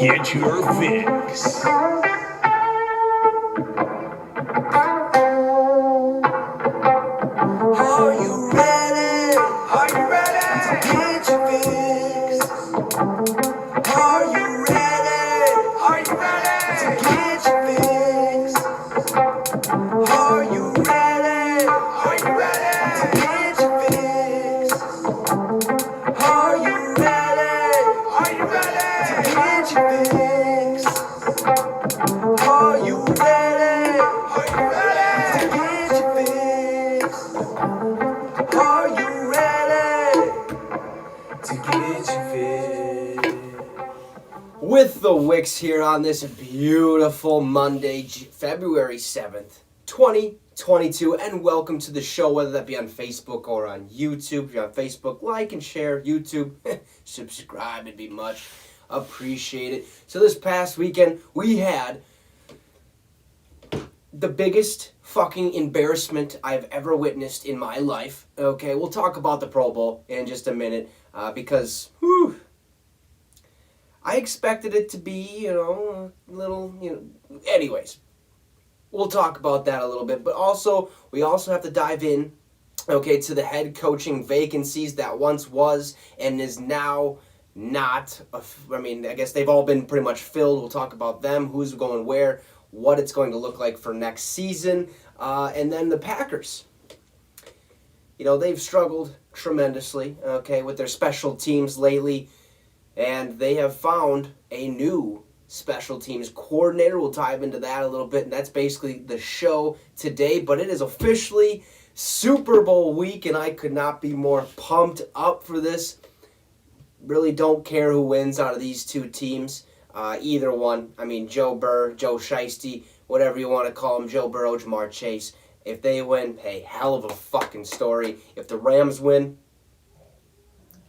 Get your fix. Are you ready? Are you ready to get your fix? Are you ready? Are you ready to get your fix? Are you ready? Are you ready to get your fix? Are you ready? Are you ready to get your fix? Are you ready? Are you ready to get your fix? Are you ready to get your fix? With the Wicks here on this beautiful Monday, February 7th, 2022, and welcome to the show, whether that be on Facebook or on YouTube. If you're on Facebook, like and share. YouTube, subscribe, it'd be much appreciated. So this past weekend, we had the biggest fucking embarrassment I've ever witnessed in my life. Okay, we'll talk about the Pro Bowl in just a minute, because, I expected it to be, a little, anyways. We'll talk about that a little bit, but we also have to dive in, to the head coaching vacancies that once was and is now not. I guess they've all been pretty much filled. We'll talk about them, who's going where, what it's going to look like for next season, and then the Packers. They've struggled tremendously, with their special teams lately, and they have found a new special teams coordinator. We'll dive into that a little bit, and that's basically the show today, but it is officially Super Bowl week, and I could not be more pumped up for this. Really don't care who wins out of these two teams. Either one. Joe Burr, Joe Shiesty, whatever you want to call him, Joe Burrow, Jamar Chase. If they win, hey, hell of a fucking story. If the Rams win,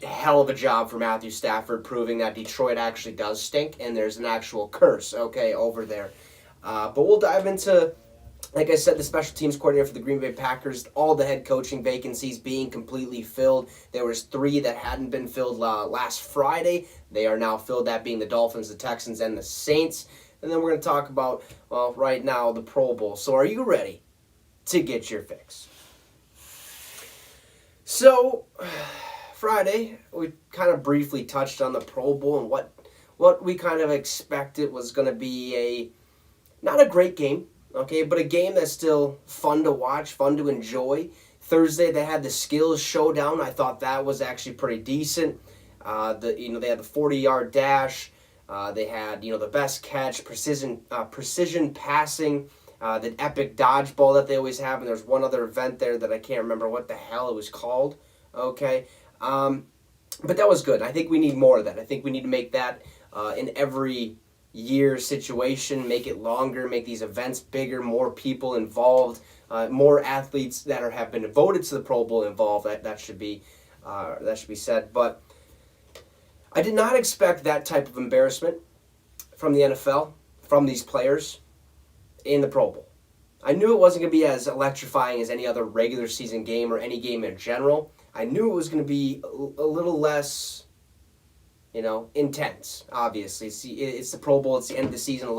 hell of a job for Matthew Stafford, proving that Detroit actually does stink and there's an actual curse, over there. But we'll dive into, like I said, the special teams coordinator for the Green Bay Packers, all the head coaching vacancies being completely filled. There was 3 that hadn't been filled last Friday. They are now filled, that being the Dolphins, the Texans, and the Saints. And then we're going to talk about, right now, the Pro Bowl. So are you ready to get your fix? So Friday, we kind of briefly touched on the Pro Bowl and what we kind of expected was going to be not a great game, but a game that's still fun to watch, fun to enjoy. Thursday, they had the skills showdown. I thought that was actually pretty decent. They had the 40-yard dash. They had, the best catch, precision passing, the epic dodgeball that they always have. And there's one other event there that I can't remember what the hell it was called. But that was good. I think we need more of that. I think we need to make that in every year situation, make it longer, make these events bigger, more people involved, more athletes that have been voted to the Pro Bowl involved. That should be said. But I did not expect that type of embarrassment from the NFL, from these players in the Pro Bowl. I knew it wasn't going to be as electrifying as any other regular season game or any game in general. I knew it was going to be a little less, intense, obviously. It's the Pro Bowl. It's the end of the season.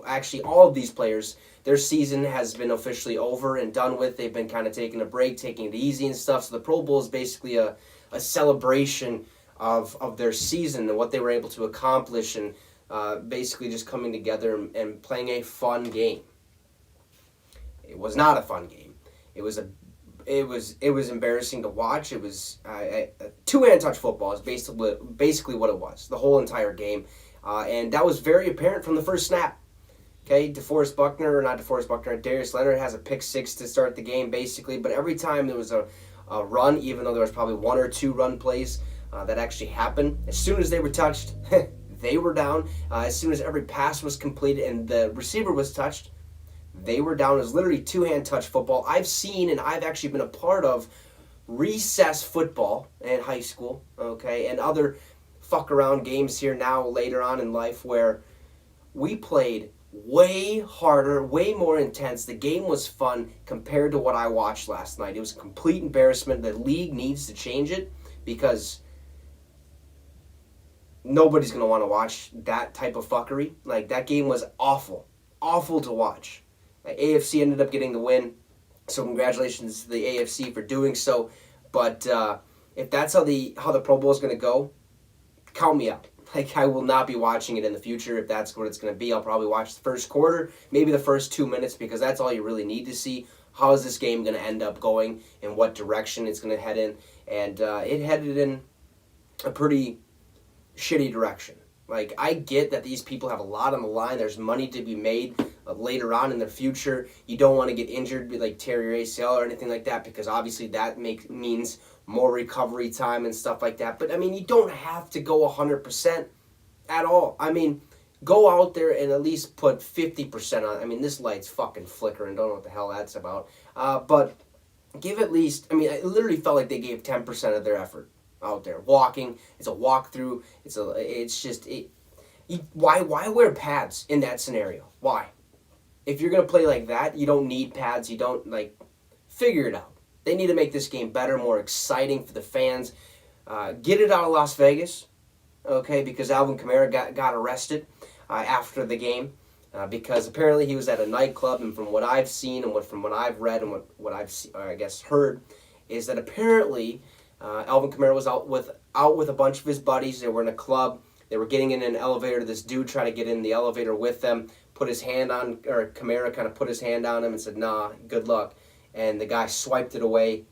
Actually, all of these players, their season has been officially over and done with. They've been kind of taking a break, taking it easy and stuff. So the Pro Bowl is basically a celebration of their season and what they were able to accomplish, and basically just coming together and playing a fun game. It was not a fun game. It was embarrassing to watch. It was two-hand touch football is basically what it was, the whole entire game. And that was very apparent from the first snap. Darius Leonard has a pick 6 to start the game, basically. But every time there was a run, even though there was probably 1 or 2 run plays that actually happened, as soon as they were touched, they were down. As soon as every pass was completed and the receiver was touched, they were down. It was literally two-hand touch football. I've seen and I've actually been a part of recess football in high school, and other fuck-around games here now later on in life where we played way harder, way more intense. The game was fun compared to what I watched last night. It was a complete embarrassment. The league needs to change it because nobody's going to want to watch that type of fuckery. Like, that game was awful. Awful to watch. AFC ended up getting the win, so congratulations to the AFC for doing so. But if that's how the Pro Bowl is going to go, count me out. Like, I will not be watching it in the future. If that's what it's going to be, I'll probably watch the first quarter, maybe the first 2 minutes, because that's all you really need to see. How is this game going to end up going, and what direction it's going to head in? And it headed in a pretty shitty direction. Like, I get that these people have a lot on the line. There's money to be made later on in the future. You don't want to get injured, like tear your ACL or anything like that, because obviously that means more recovery time and stuff like that. But, I mean, you don't have to go 100% at all. I mean, go out there and at least put 50% on. I mean, this light's fucking flickering. Don't know what the hell that's about. But give at least, I mean, it literally felt like they gave 10% of their effort out there. Walking, it's a walkthrough. Why wear pads in that scenario? Why? If you're going to play like that, you don't need pads. You don't, figure it out. They need to make this game better, more exciting for the fans. Get it out of Las Vegas, okay, because Alvin Kamara got arrested after the game because apparently he was at a nightclub, and from what I've seen and from what I've read and what I've heard is that apparently Alvin Kamara was out with a bunch of his buddies. They were in a club. They were getting in an elevator. This dude tried to get in the elevator with them, put his hand on, or Kamara kind of put his hand on him and said, "Nah, good luck." And the guy swiped it away.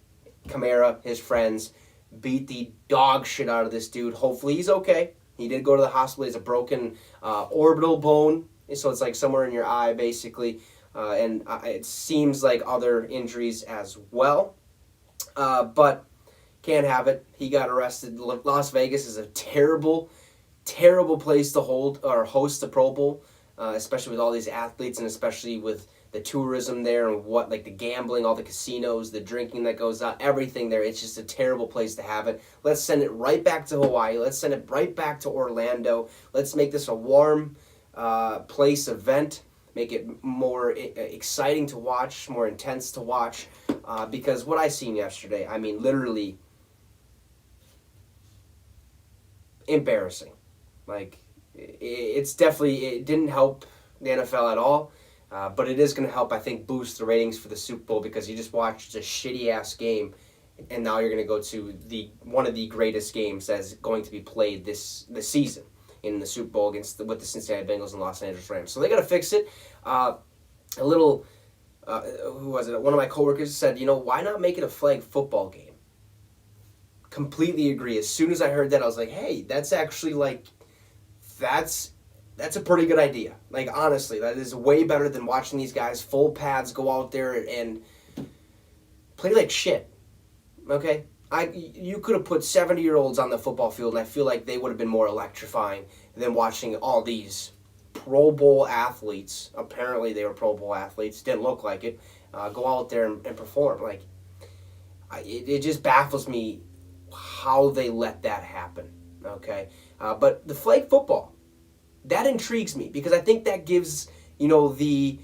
Kamara, his friends, beat the dog shit out of this dude. Hopefully he's okay. He did go to the hospital. He has a broken orbital bone, so it's like somewhere in your eye, basically. And it seems like other injuries as well. But can't have it. He got arrested. Las Vegas is a terrible place to host the Pro Bowl, especially with all these athletes and especially with the tourism there and the gambling, all the casinos, the drinking that goes on, everything there. It's just a terrible place to have it. Let's send it right back to Hawaii. Let's send it right back to Orlando. Let's make this a warm place event. Make it more exciting to watch, more intense to watch. Because what I seen yesterday, I mean, literally embarrassing. Like, it didn't help the NFL at all. But it is going to help, I think, boost the ratings for the Super Bowl, because you just watched a shitty-ass game, and now you're going to go to one of the greatest games that's going to be played this season in the Super Bowl with the Cincinnati Bengals and Los Angeles Rams. So they got to fix it. Who was it? One of my coworkers said, why not make it a flag football game? Completely agree. As soon as I heard that, I was like, hey, that's actually that's a pretty good idea. Like, honestly, that is way better than watching these guys full pads go out there and play like shit. Okay? You could have put 70-year-olds on the football field, and I feel like they would have been more electrifying than watching all these Pro Bowl athletes. Apparently they were Pro Bowl athletes. Didn't look like it. Go out there and perform. Like, it just baffles me how they let that happen. Okay? But the flag football, that intrigues me, because I think that gives, the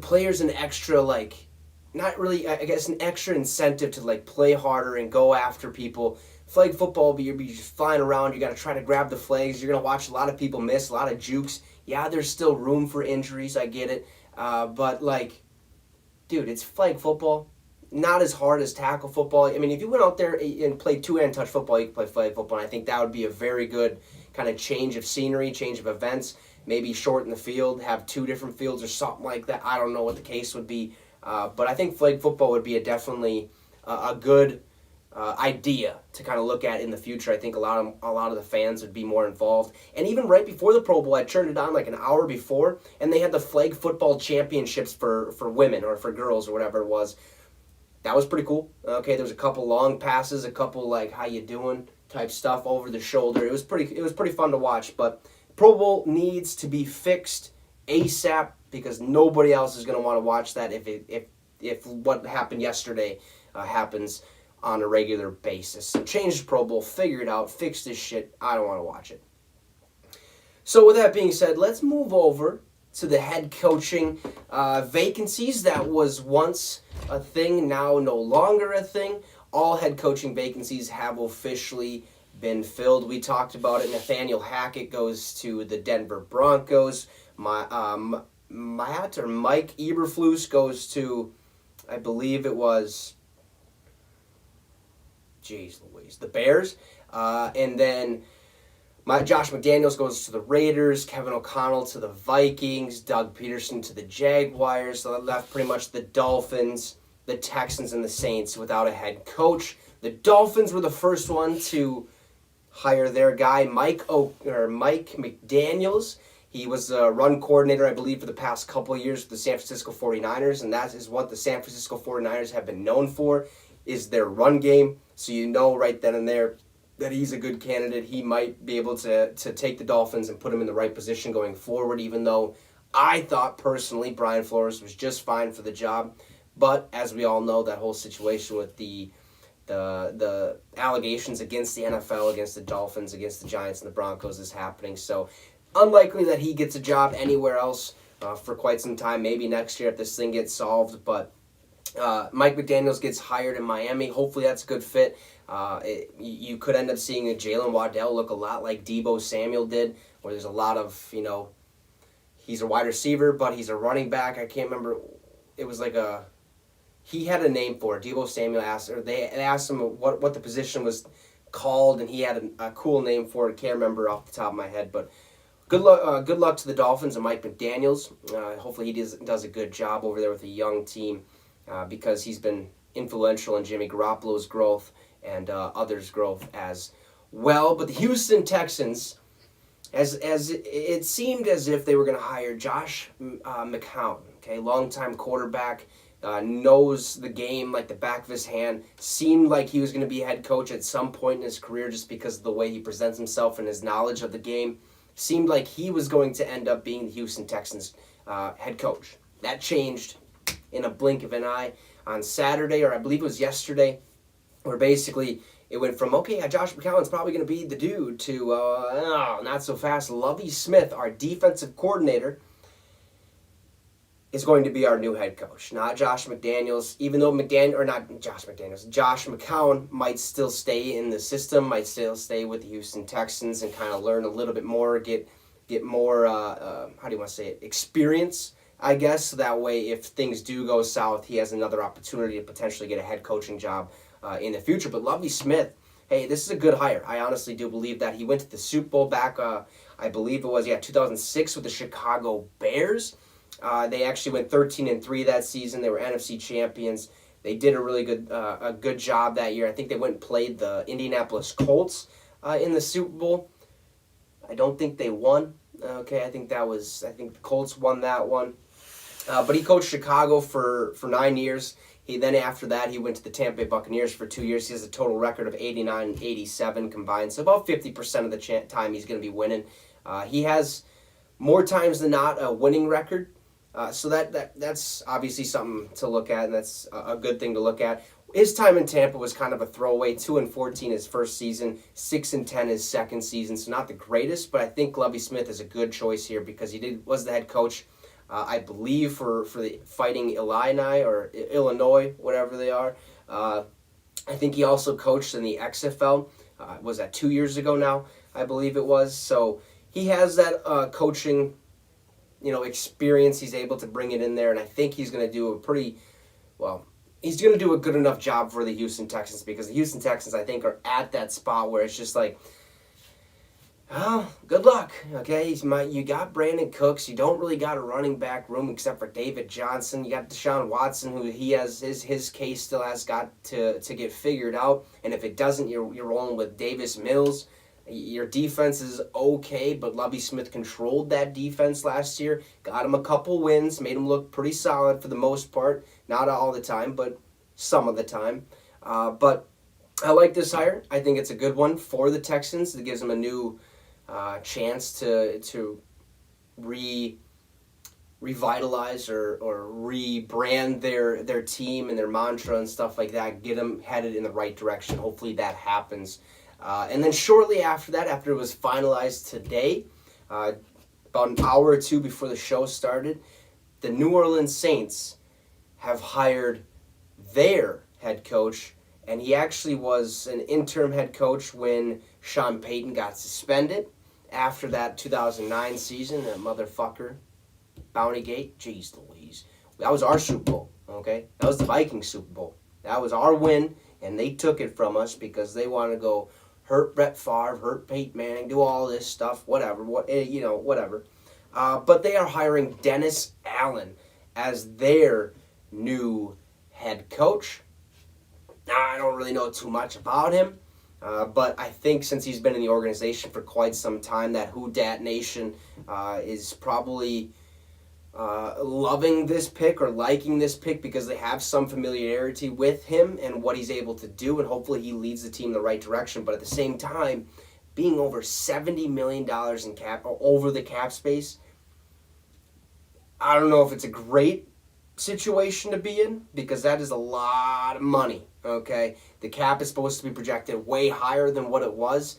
players an extra, not really, I guess, an extra incentive to, play harder and go after people. Flag football, you'll be just flying around. You got to try to grab the flags. You're going to watch a lot of people miss, a lot of jukes. Yeah, there's still room for injuries. I get it. But, dude, it's flag football. Not as hard as tackle football. I mean, if you went out there and played two-hand touch football, you could play flag football, and I think that would be a very good kind of change of scenery, change of events. Maybe shorten the field, have two different fields or something like that. I don't know what the case would be. But I think flag football would be definitely a good idea to kind of look at in the future. I think a lot of the fans would be more involved. And even right before the Pro Bowl, I turned it on like an hour before, and they had the flag football championships for women or for girls or whatever it was. That was pretty cool. Okay, there was a couple long passes, a couple how you doing type stuff over the shoulder. It was pretty fun to watch. But Pro Bowl needs to be fixed ASAP, because nobody else is going to want to watch that if what happened yesterday happens on a regular basis. So change the Pro Bowl, figure it out, fix this shit. I don't want to watch it. So with that being said, let's move over to the head coaching vacancies. That was once a thing, now no longer a thing. All head coaching vacancies have officially been filled. We talked about it. Nathaniel Hackett goes to the Denver Broncos. Mike Eberflus goes to, I believe it was, the Bears. And then Josh McDaniels goes to the Raiders, Kevin O'Connell to the Vikings, Doug Peterson to the Jaguars. So that left pretty much the Dolphins, the Texans, and the Saints without a head coach. The Dolphins were the first one to hire their guy, Mike McDaniels. He was a run coordinator, I believe, for the past couple of years with the San Francisco 49ers, and that is what the San Francisco 49ers have been known for, is their run game. So you know right then and there that he's a good candidate. He might be able to take the Dolphins and put them in the right position going forward, even though I thought personally Brian Flores was just fine for the job. But as we all know, that whole situation with the allegations against the NFL, against the Dolphins, against the Giants and the Broncos is happening. So unlikely that he gets a job anywhere else for quite some time. Maybe next year if this thing gets solved. But Mike McDaniels gets hired in Miami. Hopefully that's a good fit. You could end up seeing a Jalen Waddell look a lot like Deebo Samuel did, where there's a lot of, he's a wide receiver, but he's a running back. I can't remember. It was like he had a name for it. Deebo Samuel they asked him what the position was called, and he had a cool name for it. Can't remember off the top of my head, but good luck to the Dolphins and Mike McDaniels. Hopefully he does a good job over there with a young team, because he's been influential in Jimmy Garoppolo's growth and others' growth as well. But the Houston Texans, as it seemed as if they were going to hire Josh McCown, longtime quarterback, knows the game like the back of his hand, seemed like he was going to be a head coach at some point in his career just because of the way he presents himself and his knowledge of the game. Seemed like he was going to end up being the Houston Texans head coach. That changed in a blink of an eye on Saturday, or I believe it was yesterday, where basically it went from, Josh McCown's probably going to be the dude, to, not so fast. Lovie Smith, our defensive coordinator, is going to be our new head coach, not Josh McDaniels, even though Josh McCown might still stay in the system, might still stay with the Houston Texans and kind of learn a little bit more, get more, experience, I guess, so that way if things do go south, he has another opportunity to potentially get a head coaching job in the future. But Lovie Smith, hey, this is a good hire. I honestly do believe that. He went to the Super Bowl back, I believe it was, 2006 with the Chicago Bears. They actually went 13-3 that season. They were NFC champions. They did a really good job that year. I think they went and played the Indianapolis Colts in the Super Bowl. I don't think they won. I think the Colts won that one. But he coached Chicago for 9 years. After that, he went to the Tampa Bay Buccaneers for 2 years. He has a total record of 89-87 combined. So about 50% of the time he's going to be winning. He has more times than not a winning record. So that's obviously something to look at, and that's a good thing to look at. His time in Tampa was kind of a throwaway. 2-14 his first season, 6-10 his second season. So not the greatest, but I think Lovie Smith is a good choice here because he was the head coach, I believe, for the Fighting Illini or Illinois, whatever they are. I think he also coached in the XFL. Was that 2 years ago now? I believe it was. So he has that coaching, experience. He's able to bring it in there, and I think he's going to do he's going to do a good enough job for the Houston Texans, because the Houston Texans, I think, are at that spot where it's just like, good luck, you got Brandon Cooks. You don't really got a running back room except for David Johnson. You got Deshaun Watson, who he has his case still has got to get figured out, and if it doesn't, you're rolling with Davis Mills. Your defense is okay, but Lovie Smith controlled that defense last year, got him a couple wins, made him look pretty solid for the most part. Not all the time, but some of the time. But I like this hire. I think it's a good one for the Texans. It gives them a new chance to revitalize or rebrand their team and their mantra and stuff like that, get them headed in the right direction. Hopefully that happens. And then shortly after that, after it was finalized today, about an hour or two before the show started, the New Orleans Saints have hired their head coach, And he actually was an interim head coach when Sean Payton got suspended after that 2009 season. That motherfucker, Bountygate, jeez Louise. That was our Super Bowl, okay? That was the Vikings Super Bowl. That was our win, and they took it from us because they want to go hurt Brett Favre, hurt Peyton Manning, do all this stuff, whatever, whatever. But they are hiring Dennis Allen as their new head coach. Now, I don't really know too much about him, but I think since he's been in the organization for quite some time, that Who Dat Nation is probably loving this pick or liking this pick because they have some familiarity with him and what he's able to do, and hopefully he leads the team in the right direction. But at the same time, being over $70 million in cap, or over the cap space, I don't know if it's a great situation to be in because that is a lot of money, okay? The cap is supposed to be projected way higher than what it was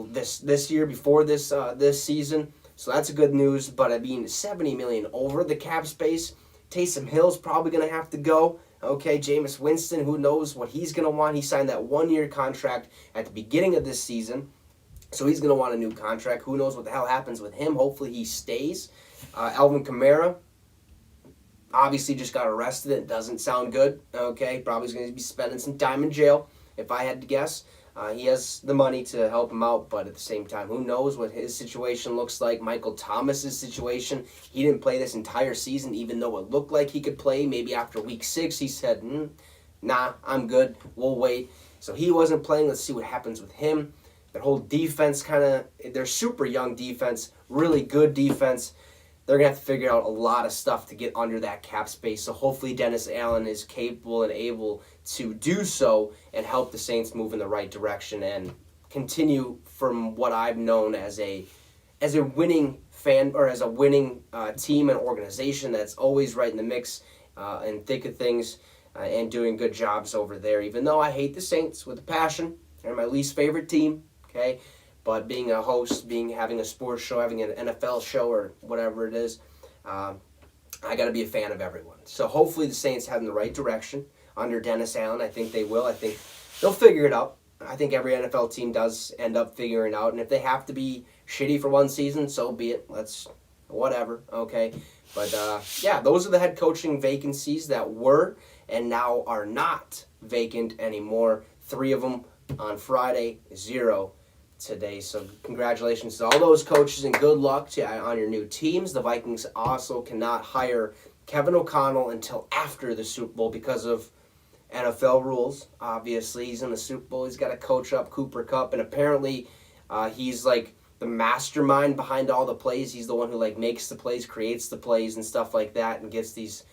this year before this season. So that's good news, but I mean, $70 million over the cap space. Taysom Hill's probably going to have to go. Okay, Jameis Winston, who knows what he's going to want. He signed that one-year contract at the beginning of this season, so he's going to want a new contract. Who knows what the hell happens with him. Hopefully he stays. Alvin Kamara obviously just got arrested. It doesn't sound good. Okay, probably going to be spending some time in jail, if I had to guess. He has the money to help him out, but at the same time, who knows what his situation looks like. Michael Thomas's situation, he didn't play this entire season, even though it looked like he could play. Maybe after week 6, he said, nah, I'm good, we'll wait. So he wasn't playing. Let's see what happens with him. Their whole defense they're super young defense, really good defense. They're going to have to figure out a lot of stuff to get under that cap space. So hopefully Dennis Allen is capable and able to do so and help the Saints move in the right direction and continue from what I've known as a winning fan, or as a winning team and organization that's always right in the mix and thick of things and doing good jobs over there. Even though I hate the Saints with a passion, they're my least favorite team, okay? But being a host, having a sports show, having an NFL show or whatever it is, I got to be a fan of everyone. So hopefully the Saints head in the right direction under Dennis Allen. I think they will. I think they'll figure it out. I think every NFL team does end up figuring it out. And if they have to be shitty for one season, so be it. Whatever, okay? But, yeah, those are the head coaching vacancies that were and now are not vacant anymore. 3 of them on Friday, 0 today. So congratulations to all those coaches and good luck on your new teams. The Vikings also cannot hire Kevin O'Connell until after the Super Bowl because of NFL rules. Obviously, he's in the Super Bowl. He's got to coach up Cooper Kupp, and apparently he's like the mastermind behind all the plays. He's the one who like makes the plays, creates the plays and stuff like that, and gets these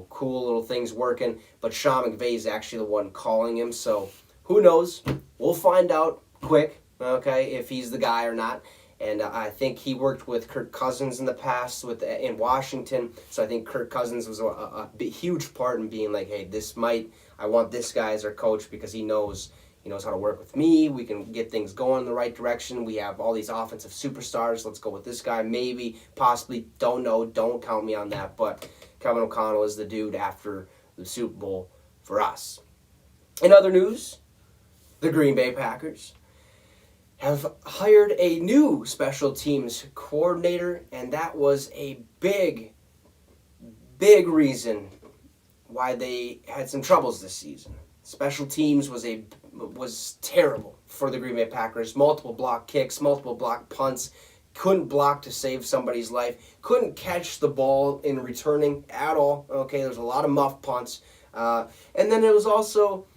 cool little things working. But Sean McVay is actually the one calling him. So who knows? We'll find out quick. Okay, if he's the guy or not. And I think he worked with Kirk Cousins in the past in Washington. So I think Kirk Cousins was a huge part in being like, hey, I want this guy as our coach because he knows how to work with me. We can get things going in the right direction. We have all these offensive superstars. Let's go with this guy. Maybe, possibly, don't know. Don't count me on that. But Kevin O'Connell is the dude after the Super Bowl for us. In other news, the Green Bay Packers have hired a new special teams coordinator, and that was a big reason why they had some troubles this season. Special teams was terrible for the Green Bay Packers. Multiple block kicks, multiple block punts, couldn't block to save somebody's life, couldn't catch the ball in returning at all. Okay, there's a lot of muff punts. And then it was also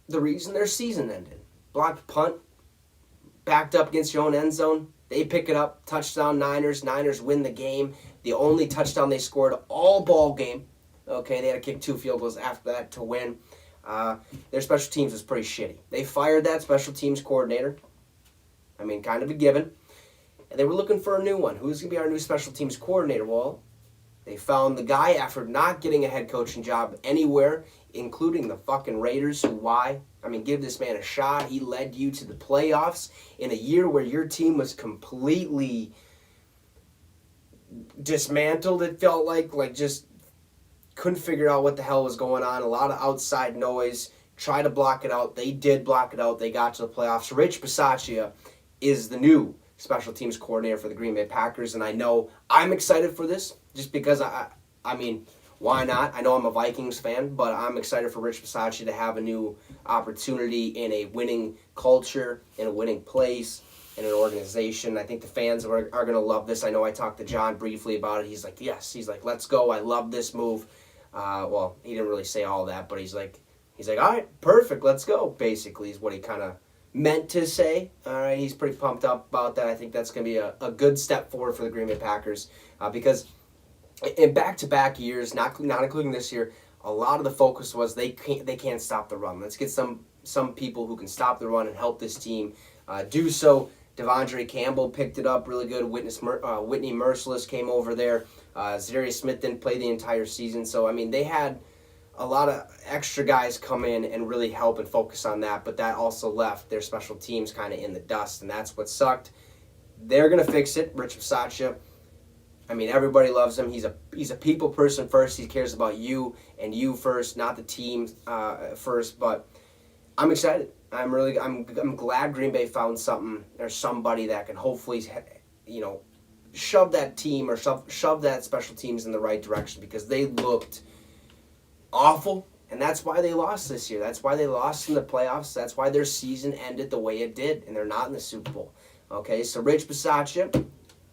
the reason their season ended. Blocked punt, backed up against your own end zone. They pick it up, touchdown Niners. Niners win the game. The only touchdown they scored all ball game. Okay, they had to kick 2 field goals after that to win. Their special teams was pretty shitty. They fired that special teams coordinator. I mean, kind of a given. And they were looking for a new one. Who's going to be our new special teams coordinator? Well, they found the guy after not getting a head coaching job anywhere, including the fucking Raiders. Why? I mean, give this man a shot. He led you to the playoffs in a year where your team was completely dismantled, it felt like just couldn't figure out what the hell was going on. A lot of outside noise. Try to block it out. They did block it out. They got to the playoffs. Rich Bisaccia is the new special teams coordinator for the Green Bay Packers, and I know I'm excited for this just because I mean, why not? I know I'm a Vikings fan, but I'm excited for Rich Bisaccia to have a new opportunity in a winning culture, in a winning place, in an organization. I think the fans are going to love this. I know I talked to John briefly about it. He's like, yes. He's like, let's go. I love this move. Well, he didn't really say all that, but he's like, all right, perfect, let's go, basically, is what he kind of meant to say. All right, he's pretty pumped up about that. I think that's going to be a good step forward for the Green Bay Packers because in back-to-back years, not including this year, a lot of the focus was they can't stop the run. Let's get some people who can stop the run and help this team do so. Devondre Campbell picked it up really good. Whitney Merciless came over there. Zadarius Smith didn't play the entire season. So, I mean, they had a lot of extra guys come in and really help and focus on that, but that also left their special teams kind of in the dust, and that's what sucked. They're going to fix it. Rich Bisaccia, I mean, everybody loves him. He's a people person first. He cares about you and you first, not the team first, but I'm excited. I'm glad Green Bay found something or somebody that can hopefully, shove that team or shove that special teams in the right direction because they looked awful, and that's why they lost this year. That's why they lost in the playoffs. That's why their season ended the way it did, and they're not in the Super Bowl. Okay, so Rich Bisaccia,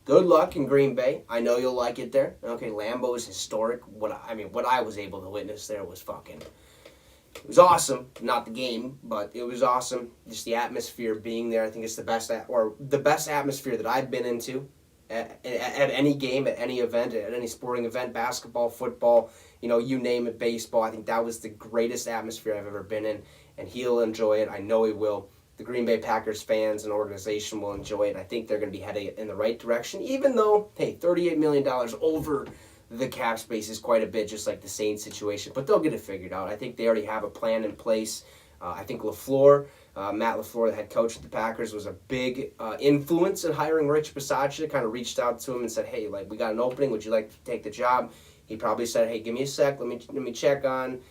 good luck in Green Bay. I know you'll like it there. Okay, Lambeau is historic. What I was able to witness there was it was awesome. Not the game, but it was awesome. Just the atmosphere being there. I think it's the best atmosphere that I've been into at any game, at any event, at any sporting event, basketball, football, you name it, baseball. I think that was the greatest atmosphere I've ever been in, and he'll enjoy it. I know he will. The Green Bay Packers fans and organization will enjoy it. I think they're going to be heading in the right direction, even though, hey, $38 million over the cap space is quite a bit, just like the Saints situation, but they'll get it figured out. I think they already have a plan in place. I think Matt LaFleur, the head coach of the Packers, was a big influence in hiring Rich Bisaccia. Kind of reached out to him and said, hey, we got an opening. Would you like to take the job? He probably said, hey, give me a sec. Let me check on,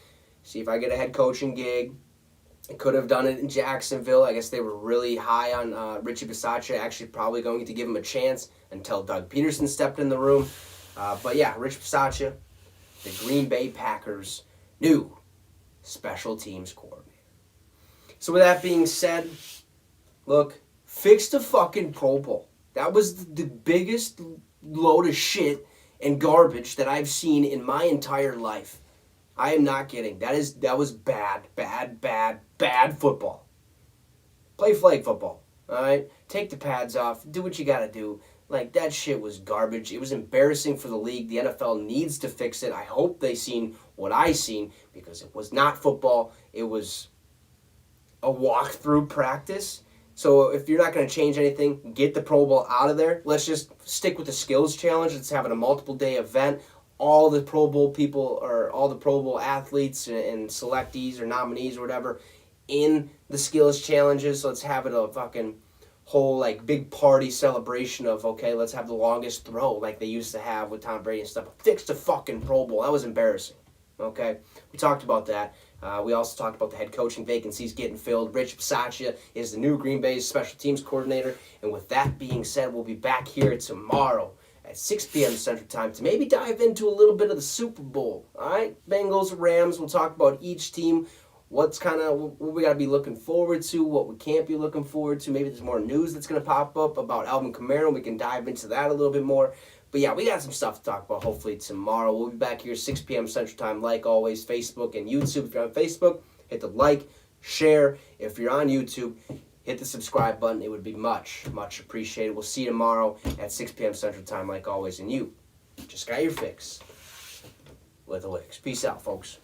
see if I get a head coaching gig. I could have done it in Jacksonville. I guess they were really high on Richie Bisaccia, actually probably going to give him a chance until Doug Peterson stepped in the room. But yeah, Rich Bisaccia, the Green Bay Packers' new special teams coordinator. So with that being said, look, fix the fucking Pro Bowl. That was the biggest load of shit and garbage that I've seen in my entire life. I am not kidding. That was bad football. Play flag football, all right? Take the pads off. Do what you got to do. That shit was garbage. It was embarrassing for the league. The NFL needs to fix it. I hope they seen what I seen because it was not football. It was a walkthrough practice. So if you're not going to change anything, get the Pro Bowl out of there. Let's just stick with the skills challenge. Let's have it a multiple-day event. All the Pro Bowl people or all the Pro Bowl athletes and selectees or nominees or whatever in the skills challenges. So let's have it a fucking whole big party celebration of, okay, let's have the longest throw like they used to have with Tom Brady and stuff. Fix the fucking Pro Bowl. That was embarrassing. Okay? We talked about that. We also talked about the head coaching vacancies getting filled. Rich Bisaccia is the new Green Bay special teams coordinator. And with that being said, we'll be back here tomorrow at 6 p.m. Central Time to maybe dive into a little bit of the Super Bowl. All right? Bengals, Rams. We'll talk about each team. What we got to be looking forward to, what we can't be looking forward to. Maybe there's more news that's going to pop up about Alvin Kamara. We can dive into that a little bit more. But yeah, we got some stuff to talk about hopefully tomorrow. We'll be back here 6 p.m. Central Time, like always, Facebook and YouTube. If you're on Facebook, hit the like, share. If you're on YouTube, hit the subscribe button. It would be much, much appreciated. We'll see you tomorrow at 6 p.m. Central Time, like always. And you just got your fix with the Wicks. Peace out, folks.